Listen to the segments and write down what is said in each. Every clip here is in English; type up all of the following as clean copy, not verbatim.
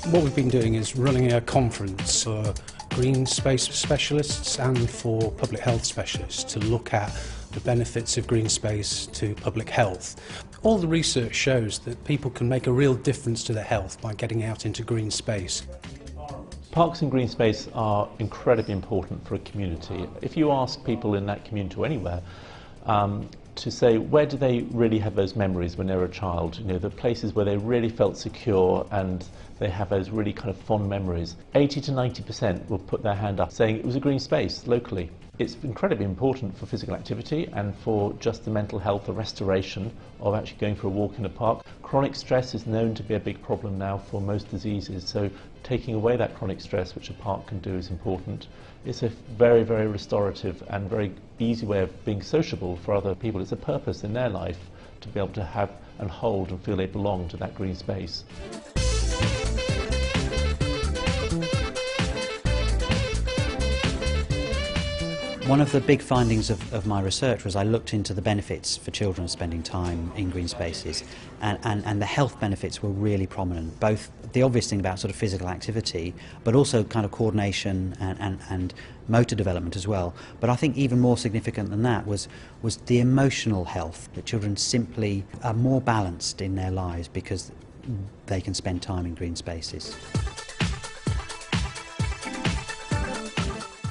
What we've been doing is running a conference for GreenSpace specialists and for public health specialists to look at the benefits of GreenSpace to public health. All the research shows that people can make a real difference to their health by getting out into green space. Parks and green space are incredibly important for a community. If you ask people in that community or anywhere to say where do they really have those memories when they were a child, the places where they really felt secure and they have those really kind of fond memories, 80 to 90% will put their hand up saying it was a green space locally. It's incredibly important for physical activity and for just the mental health, the restoration of actually going for a walk in a park. Chronic stress is known to be a big problem now for most diseases, so taking away that chronic stress, which a park can do, is important. It's a very, very restorative and very easy way of being sociable for other people. It's a purpose in their life to be able to have and hold and feel they belong to that green space. One of the big findings of my research was I looked into the benefits for children spending time in green spaces, and the health benefits were really prominent, both the obvious thing about sort of physical activity, but also kind of coordination and motor development as well. But I think even more significant than that was the emotional health, that children simply are more balanced in their lives because they can spend time in green spaces.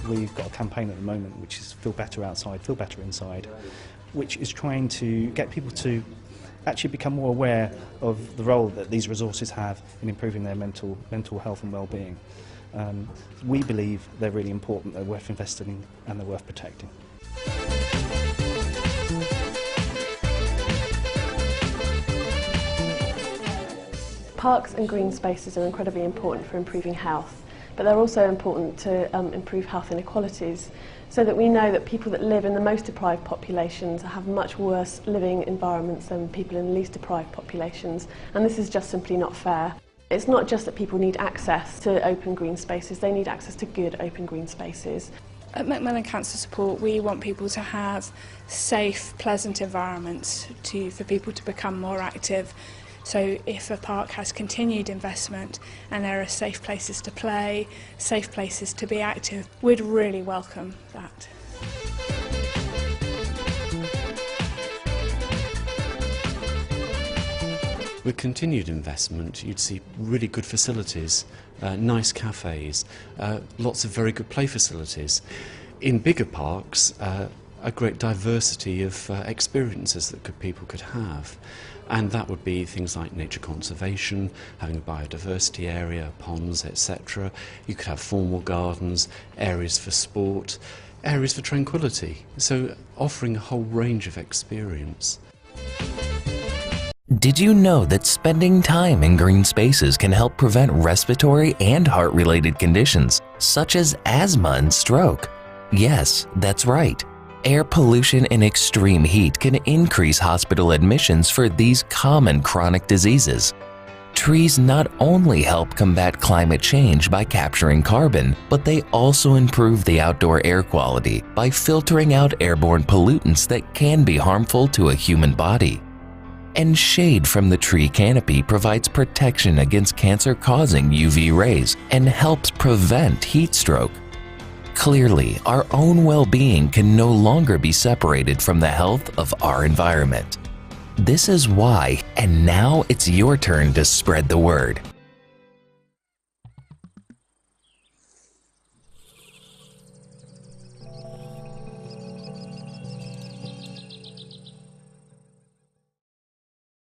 We've got a campaign at the moment which is Feel Better Outside, Feel Better Inside, which is trying to get people to actually become more aware of the role that these resources have in improving their mental health and well-being. We believe they're really important, they're worth investing in and they're worth protecting. Parks and green spaces are incredibly important for improving health. But they're also important to improve health inequalities, so that we know that people that live in the most deprived populations have much worse living environments than people in the least deprived populations, and this is just simply not fair. It's not just that people need access to open green spaces, they need access to good open green spaces. At Macmillan Cancer Support, we want people to have safe, pleasant environments for people to become more active. So if a park has continued investment and there are safe places to play, safe places to be active, we'd really welcome that. With continued investment, you'd see really good facilities, nice cafes, lots of very good play facilities. In bigger parks, a great diversity of experiences that people could have. And that would be things like nature conservation, having a biodiversity area, ponds, etc. You could have formal gardens, areas for sport, areas for tranquility. So offering a whole range of experience. Did you know that spending time in green spaces can help prevent respiratory and heart-related conditions, such as asthma and stroke? Yes, that's right. Air pollution and extreme heat can increase hospital admissions for these common chronic diseases. Trees not only help combat climate change by capturing carbon, but they also improve the outdoor air quality by filtering out airborne pollutants that can be harmful to a human body. And shade from the tree canopy provides protection against cancer-causing UV rays and helps prevent heat stroke. Clearly, our own well-being can no longer be separated from the health of our environment. This is why, and now it's your turn to spread the word.